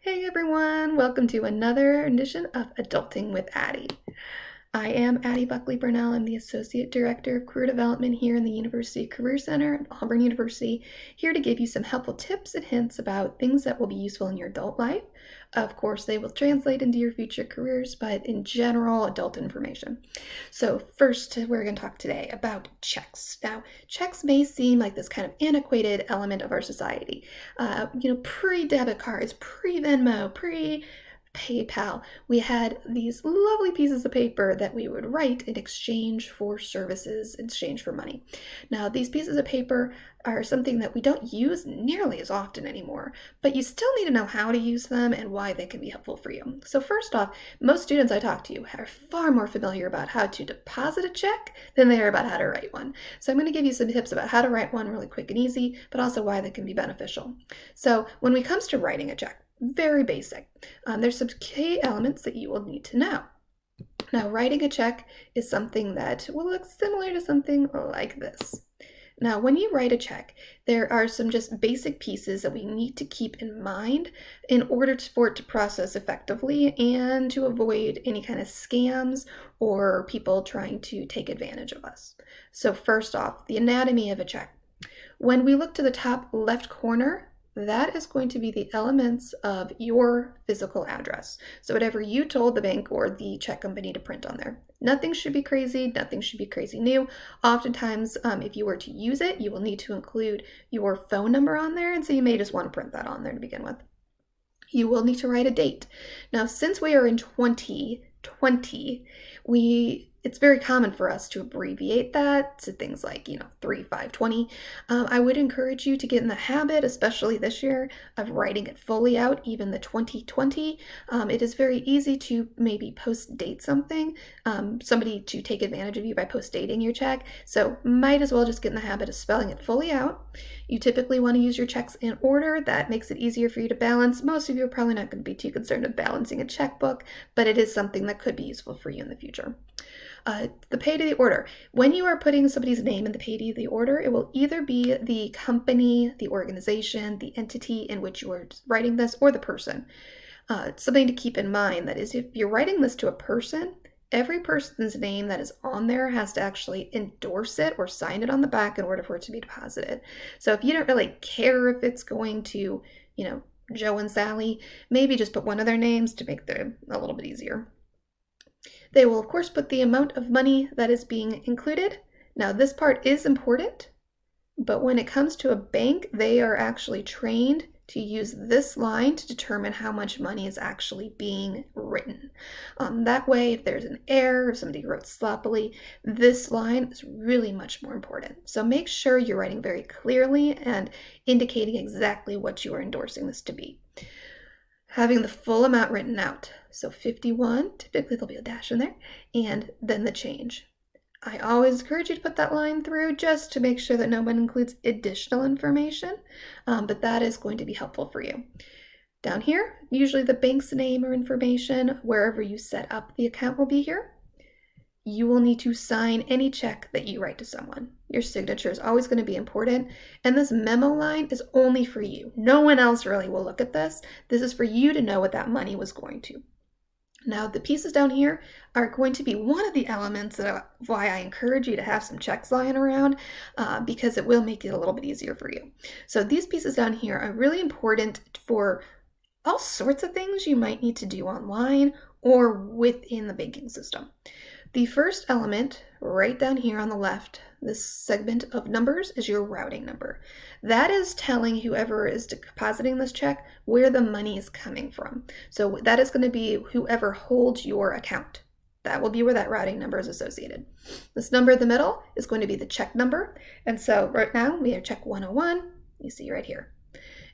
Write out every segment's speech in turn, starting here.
Hey everyone, welcome to another edition of Adulting with Addie. I am Addye Buckley-Burnell. I'm the Associate Director of Career Development here in the University Career Center at Auburn University, here to give you some helpful tips and hints about things that will be useful in your adult life. Of course, they will translate into your future careers, but in general, adult information. So first, we're going to talk today about checks. Now, checks may seem like this kind of antiquated element of our society. Pre-debit cards, pre-Venmo, PayPal, we had these lovely pieces of paper that we would write in exchange for services, in exchange for money. Now, these pieces of paper are something that we don't use nearly as often anymore, but you still need to know how to use them and why they can be helpful for you. So first off, most students I talk to are far more familiar about how to deposit a check than they are about how to write one. So I'm going to give you some tips about how to write one really quick and easy, but also why they can be beneficial. So when it comes to writing a check, very basic. There's some key elements that you will need to know. Now, writing a check is something that will look similar to something like this. Now, when you write a check, there are some just basic pieces that we need to keep in mind in order for it to process effectively and to avoid any kind of scams or people trying to take advantage of us. So first off, the anatomy of a check. When we look to the top left corner, that is going to be the elements of your physical address. So whatever you told the bank or the check company to print on there. Nothing should be crazy. Nothing should be crazy new. Oftentimes, if you were to use it, you will need to include your phone number on there. And so you may just want to print that on there to begin with. You will need to write a date. Now, since we are in 2020, it's very common for us to abbreviate that to things like, 3/5/20. I would encourage you to get in the habit, especially this year, of writing it fully out, even the 2020. It is very easy to maybe post-date something, somebody to take advantage of you by post-dating your check. So might as well just get in the habit of spelling it fully out. You typically want to use your checks in order. That makes it easier for you to balance. Most of you are probably not going to be too concerned with balancing a checkbook, but it is something that could be useful for you in the future. The pay to the order. When you are putting somebody's name in the pay to the order, it will either be the company, the organization, the entity in which you are writing this, or the person. Something to keep in mind that is, if you're writing this to a person, every person's name that is on there has to actually endorse it or sign it on the back in order for it to be deposited. So if you don't really care if it's going to, Joe and Sally, maybe just put one of their names to make them a little bit easier. They will, of course, put the amount of money that is being included. Now, this part is important, but when it comes to a bank, they are actually trained to use this line to determine how much money is actually being written. That way, if there's an error, if somebody wrote sloppily, this line is really much more important. So make sure you're writing very clearly and indicating exactly what you are endorsing this to be. Having the full amount written out. So 51, typically there'll be a dash in there, and then the change. I always encourage you to put that line through just to make sure that no one includes additional information, but that is going to be helpful for you. Down here, usually the bank's name or information, wherever you set up the account will be here. You will need to sign any check that you write to someone. Your signature is always going to be important, and this memo line is only for you. No one else really will look at this. This is for you to know what that money was going to. Now, the pieces down here are going to be one of the elements that why I encourage you to have some checks lying around, because it will make it a little bit easier for you. So these pieces down here are really important for all sorts of things you might need to do online or within the banking system. The first element right down here on the left, this segment of numbers, is your routing number. That is telling whoever is depositing this check where the money is coming from. So that is going to be whoever holds your account. That will be where that routing number is associated. This number in the middle is going to be the check number. And so right now we have check 101, you see right here.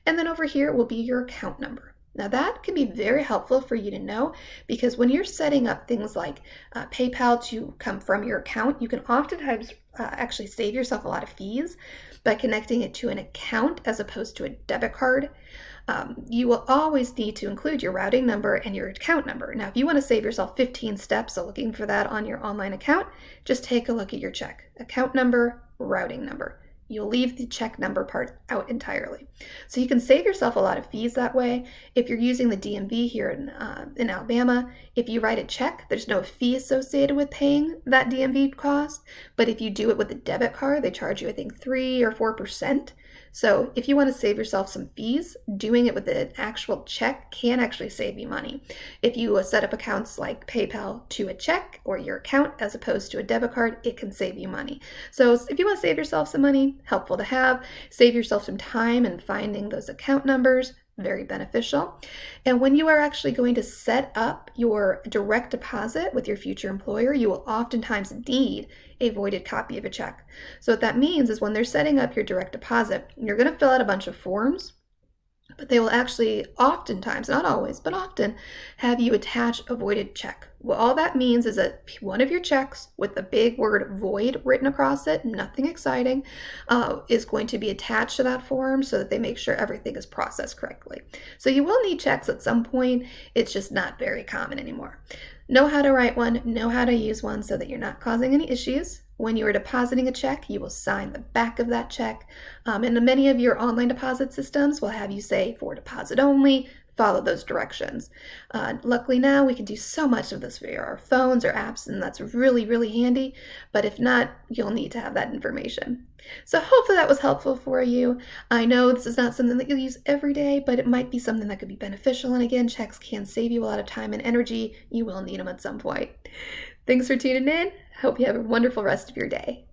And then over here will be your account number. Now that can be very helpful for you to know, because when you're setting up things like PayPal to come from your account, you can oftentimes actually save yourself a lot of fees by connecting it to an account as opposed to a debit card. You will always need to include your routing number and your account number. Now, if you want to save yourself 15 steps of looking for that on your online account, just take a look at your check. Account number, routing number. You'll leave the check number part out entirely. So you can save yourself a lot of fees that way. If you're using the DMV here in Alabama, if you write a check, there's no fee associated with paying that DMV cost. But if you do it with a debit card, they charge you, I think, 3 or 4%. So if you want to save yourself some fees, doing it with an actual check can actually save you money. If you set up accounts like PayPal to a check or your account as opposed to a debit card, it can save you money. So if you want to save yourself some money, helpful to have. Save yourself some time in finding those account numbers, very beneficial. And when you are actually going to set up your direct deposit with your future employer, you will oftentimes need a voided copy of a check. So what that means is when they're setting up your direct deposit, you're going to fill out a bunch of forms, but they will actually oftentimes, not always, but often, have you attach a voided check. Well, all that means is that one of your checks with the big word void written across it, nothing exciting, is going to be attached to that form so that they make sure everything is processed correctly. So you will need checks at some point. It's just not very common anymore. Know how to write one, know how to use one so that you're not causing any issues. When you are depositing a check, you will sign the back of that check. And many of your online deposit systems will have you say for deposit only, follow those directions. Luckily now we can do so much of this via our phones or apps, and that's really, really handy. But if not, you'll need to have that information. So hopefully that was helpful for you. I know this is not something that you'll use every day, but it might be something that could be beneficial. And again, checks can save you a lot of time and energy. You will need them at some point. Thanks for tuning in. Hope you have a wonderful rest of your day.